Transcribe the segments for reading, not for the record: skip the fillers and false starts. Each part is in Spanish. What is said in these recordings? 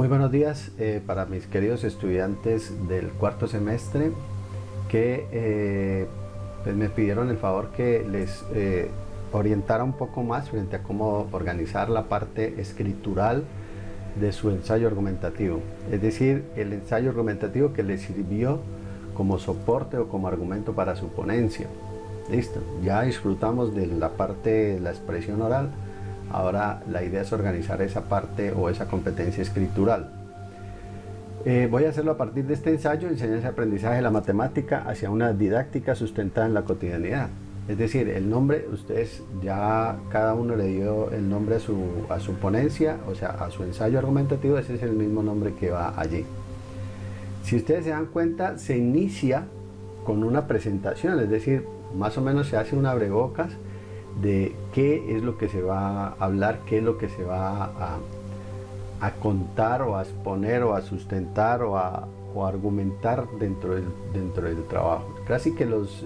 Muy buenos días para mis queridos estudiantes del cuarto semestre que pues me pidieron el favor que les orientara un poco más frente a cómo organizar la parte escritural de su ensayo argumentativo, es decir, el ensayo argumentativo que les sirvió como soporte o como argumento para su ponencia. Listo, ya disfrutamos de la parte de la expresión oral. Ahora la idea es organizar esa parte o esa competencia escritural. Voy a hacerlo a partir de este ensayo, enseñanza y aprendizaje de la matemática hacia una didáctica sustentada en la cotidianidad. Es decir, el nombre, ustedes ya cada uno le dio el nombre a su ponencia, o sea, a su ensayo argumentativo, ese es el mismo nombre que va allí. Si ustedes se dan cuenta, se inicia con una presentación, es decir, más o menos se hace un abrebocas de qué es lo que se va a hablar, qué es lo que se va a contar o a exponer o a sustentar o a argumentar dentro del trabajo. Casi que los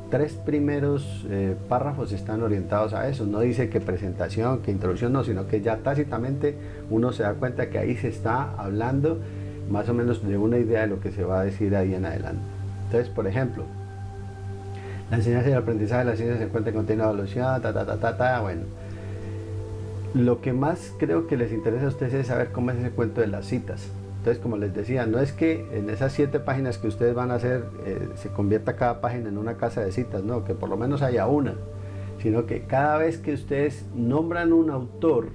tres primeros párrafos están orientados a eso. No dice que presentación, que introducción, no, sino que ya tácitamente uno se da cuenta que ahí se está hablando más o menos de una idea de lo que se va a decir ahí en adelante. Entonces, por ejemplo, la enseñanza y el aprendizaje de la ciencia se encuentra en continua evolución, bueno. Lo que más creo que les interesa a ustedes es saber cómo es ese cuento de las citas. Entonces, como les decía, no es que en esas 7 páginas que ustedes van a hacer se convierta cada página en una casa de citas, no, que por lo menos haya una, sino que cada vez que ustedes nombran un autor,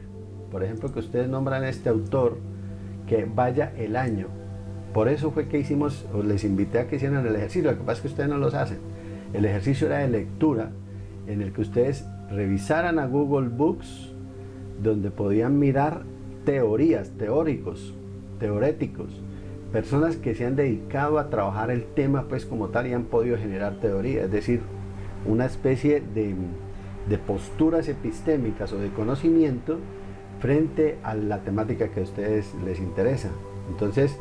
por ejemplo, que ustedes nombran este autor, que vaya el año. Por eso fue que hicimos, o les invité a que hicieran el ejercicio. Lo que pasa es que ustedes no los hacen. El ejercicio era de lectura, en el que ustedes revisaran a Google Books, donde podían mirar teorías, teoréticos, personas que se han dedicado a trabajar el tema pues como tal y han podido generar teoría, es decir, una especie de posturas epistémicas o de conocimiento frente a la temática que a ustedes les interesa. Entonces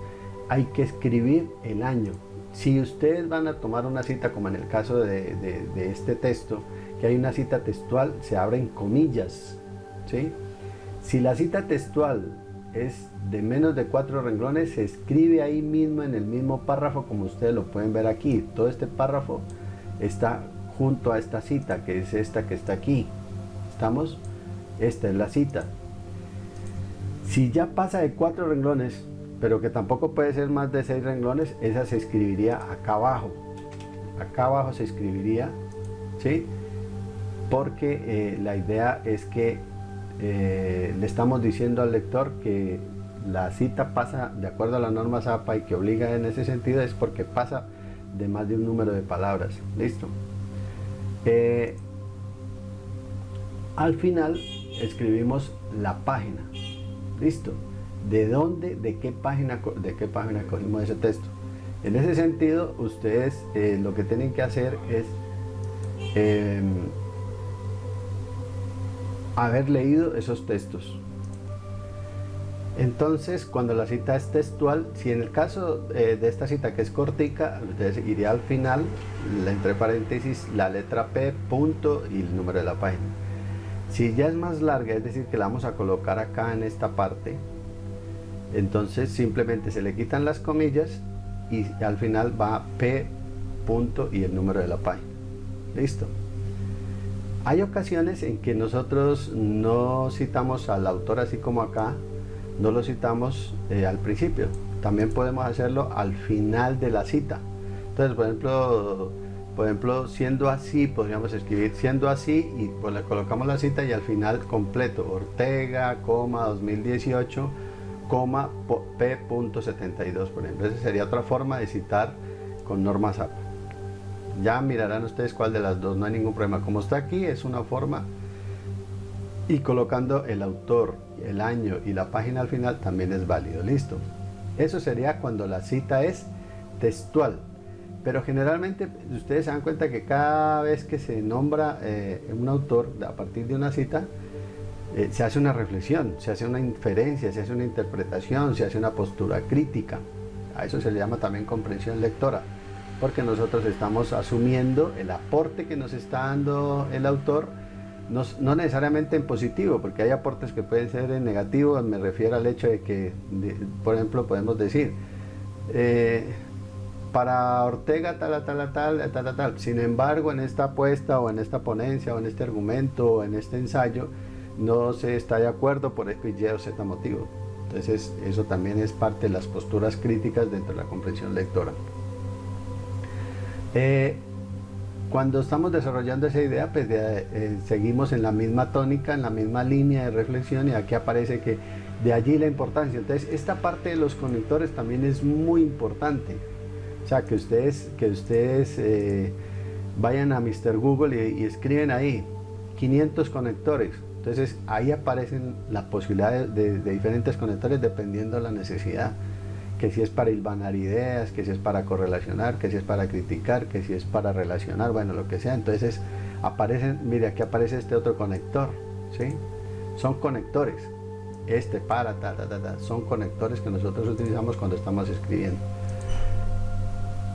hay que escribir el año. Si ustedes van a tomar una cita, como en el caso de este texto, que hay una cita textual, se abren comillas, ¿sí? Si la cita textual es de menos de 4 renglones, se escribe ahí mismo en el mismo párrafo, como ustedes lo pueden ver aquí. Todo este párrafo está junto a esta cita, que es esta que está aquí. ¿Estamos? Esta es la cita. Si ya pasa de 4 renglones, pero que tampoco puede ser más de 6 renglones, esa se escribiría acá abajo. Acá abajo se escribiría, ¿sí? Porque la idea es que le estamos diciendo al lector que la cita pasa de acuerdo a la norma Zapa y que obliga en ese sentido es porque pasa de más de un número de palabras. ¿Listo? Al final escribimos la página. ¿Listo? ¿De dónde, de qué página cogimos ese texto? En ese sentido, ustedes lo que tienen que hacer es haber leído esos textos. Entonces, cuando la cita es textual, si en el caso de esta cita que es cortica, ustedes iría al final, entre paréntesis, la letra P, punto y el número de la página. Si ya es más larga, es decir, que la vamos a colocar acá en esta parte, entonces simplemente se le quitan las comillas y al final va P, punto y el número de la página. Listo. Hay ocasiones en que nosotros no citamos al autor así como acá, no lo citamos al principio. También podemos hacerlo al final de la cita. Entonces, por ejemplo, siendo así, podríamos escribir siendo así y pues le colocamos la cita y al final completo, Ortega, 2018, P.72, por ejemplo. Esa sería otra forma de citar con norma Zapa. Ya mirarán ustedes cuál de las dos, no hay ningún problema. Como está aquí, es una forma. Y colocando el autor, el año y la página al final también es válido. Listo. Eso sería cuando la cita es textual. Pero generalmente ustedes se dan cuenta que cada vez que se nombra un autor a partir de una cita, se hace una reflexión, se hace una inferencia, se hace una interpretación, se hace una postura crítica. A eso se le llama también comprensión lectora, porque nosotros estamos asumiendo el aporte que nos está dando el autor no necesariamente en positivo, porque hay aportes que pueden ser en negativo. Me refiero al hecho de que, por ejemplo, podemos decir, para Ortega tal. Sin embargo, en esta apuesta o en esta ponencia o en este argumento o en este ensayo no se está de acuerdo por X, Y o Z motivo. Entonces eso también es parte de las posturas críticas dentro de la comprensión lectora. Cuando estamos desarrollando esa idea, pues seguimos en la misma tónica, en la misma línea de reflexión, y aquí aparece que de allí la importancia. Entonces esta parte de los conectores también es muy importante. O sea, que ustedes vayan a Mr. Google y escriben ahí 500 conectores. Entonces ahí aparecen las posibilidades de diferentes conectores dependiendo de la necesidad. Que si es para hilvanar ideas, que si es para correlacionar, que si es para criticar, que si es para relacionar, bueno, lo que sea. Entonces aparecen, mire, aquí aparece este otro conector, ¿sí? Son conectores. Son conectores que nosotros utilizamos cuando estamos escribiendo.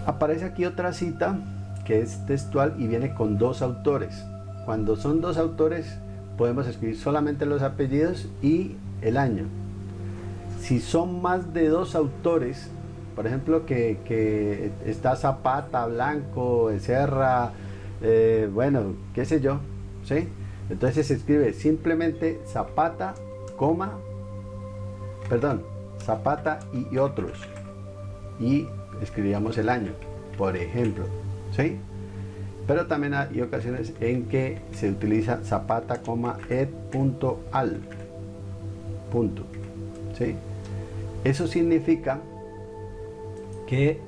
Aparece aquí otra cita que es textual y viene con dos autores. Cuando son dos autores podemos escribir solamente los apellidos y el año. Si son más de dos autores, por ejemplo que está Zapata, Blanco, Serra, bueno, qué sé yo, ¿sí? Entonces se escribe simplemente Zapata, Zapata y otros, y escribíamos el año, por ejemplo, ¿sí? Pero también hay ocasiones en que se utiliza Zapata, ed.al, punto, ¿sí? Eso significa que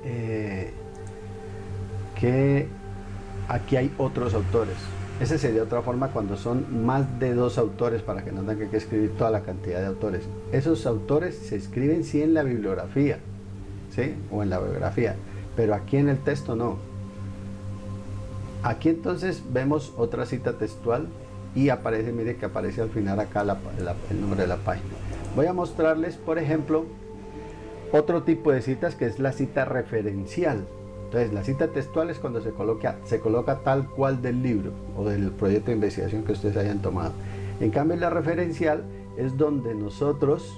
aquí hay otros autores. Esa sería otra forma cuando son más de dos autores, para que no tengan que escribir toda la cantidad de autores. Esos autores se escriben sí en la bibliografía, ¿sí? O en la biografía, pero aquí en el texto no. Aquí entonces vemos otra cita textual y aparece, mire que aparece al final acá el número de la página. Voy a mostrarles, por ejemplo, otro tipo de citas, que es la cita referencial. Entonces la cita textual es cuando se coloca tal cual del libro o del proyecto de investigación que ustedes hayan tomado. En cambio la referencial es donde nosotros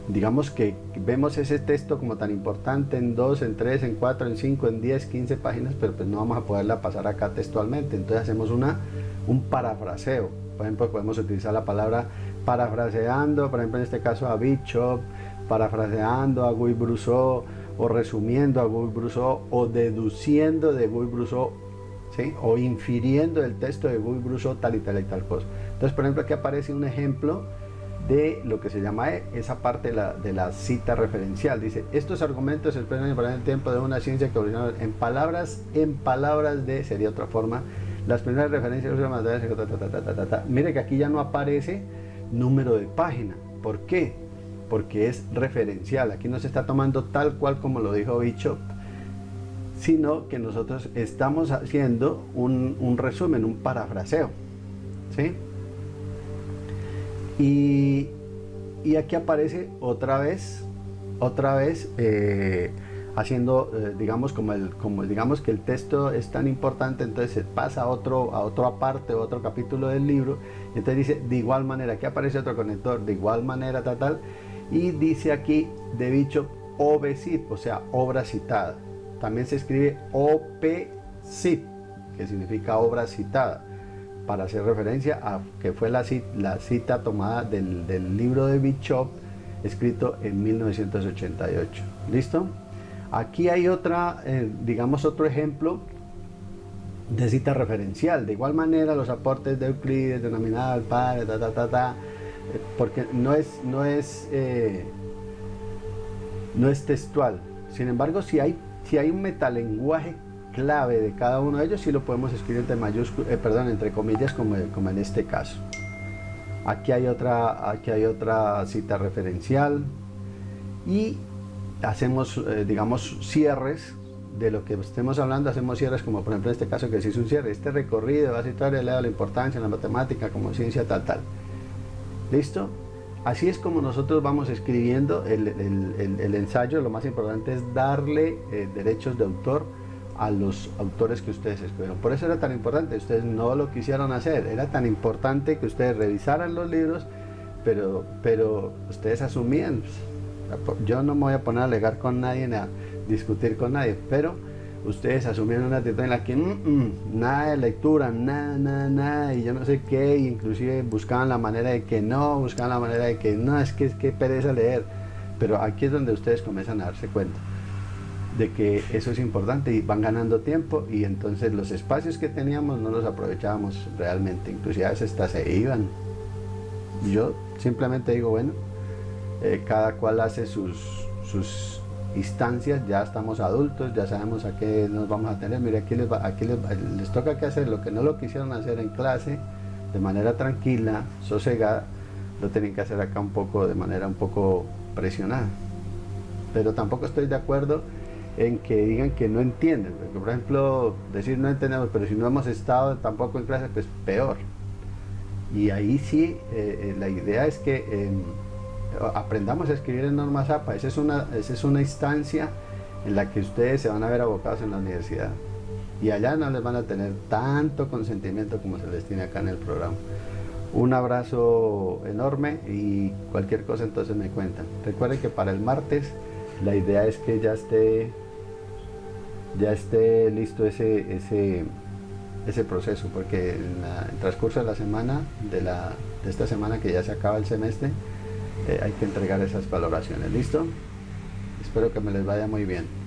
digamos que vemos ese texto como tan importante en 2, en 3, en 4, en 5, en 10, 15 páginas, pero pues no vamos a poderla pasar acá textualmente. Entonces hacemos un parafraseo. Por ejemplo, podemos utilizar la palabra parafraseando, por ejemplo en este caso a Bishop, parafraseando a Guy-Brousseau, o resumiendo a Guy-Brousseau, o deduciendo de Guy-Brousseau, ¿sí? O infiriendo del texto de Guy-Brousseau tal y tal y tal cosa. Entonces, por ejemplo, aquí aparece un ejemplo de lo que se llama esa parte de la cita referencial. Dice: estos argumentos se expresan en el tiempo de una ciencia que originó en palabras de, sería otra forma, las primeras referencias. Mire que aquí ya no aparece número de página. ¿Por qué? Porque es referencial. Aquí no se está tomando tal cual como lo dijo Bishop, sino que nosotros estamos haciendo un resumen, un parafraseo, ¿sí? Y aquí aparece otra vez haciendo, digamos, digamos que el texto es tan importante, entonces se pasa a otra parte, otro capítulo del libro, y entonces dice: de igual manera, aquí aparece otro conector, de igual manera, tal, y dice aquí de Bishop OBCIT, o sea, obra citada. También se escribe OPCIT, que significa obra citada, para hacer referencia a que fue la cita tomada del libro de Bishop, escrito en 1988. ¿Listo? Aquí hay digamos otro ejemplo de cita referencial. De igual manera, los aportes de Euclides, denominado el padre, porque no es textual. Sin embargo, si hay un metalenguaje clave de cada uno de ellos, sí lo podemos escribir entre comillas, como en este caso. Aquí hay otra cita referencial, y hacemos digamos cierres de lo que estemos hablando. Hacemos cierres como por ejemplo en este caso, que se hizo un cierre: este recorrido va a situar el lado de la importancia en la matemática como ciencia tal. ¿Listo? Así es como nosotros vamos escribiendo el ensayo. Lo más importante es darle derechos de autor a los autores que ustedes escogieron. Por eso era tan importante, ustedes no lo quisieron hacer, era tan importante que ustedes revisaran los libros, pero ustedes asumían, yo no me voy a poner a alegar con nadie, ni a discutir con nadie, pero ustedes asumieron una actitud en la que nada de lectura, nada, y yo no sé qué, y inclusive buscaban la manera de que no, es que pereza leer, pero aquí es donde ustedes comienzan a darse cuenta de que eso es importante y van ganando tiempo, y entonces los espacios que teníamos no los aprovechábamos realmente, inclusive a veces hasta se iban. Yo simplemente digo, bueno, cada cual hace sus instancias, ya estamos adultos, ya sabemos a qué nos vamos a tener. Mire, aquí les toca que hacer lo que no lo quisieron hacer en clase de manera tranquila, sosegada, lo tienen que hacer acá de manera un poco presionada. Pero tampoco estoy de acuerdo en que digan que no entienden, porque por ejemplo decir no entendemos, pero si no hemos estado tampoco en clase, pues peor. Y ahí sí, la idea es que aprendamos a escribir en norma APA. Esa es una instancia en la que ustedes se van a ver abocados en la universidad, y allá no les van a tener tanto consentimiento como se les tiene acá en el programa. Un abrazo enorme, y cualquier cosa entonces me cuentan. Recuerden que para el martes la idea es que ya esté listo ese proceso, porque en el transcurso de la semana, de esta semana que ya se acaba el semestre, hay que entregar esas valoraciones. ¿Listo? Espero que me les vaya muy bien.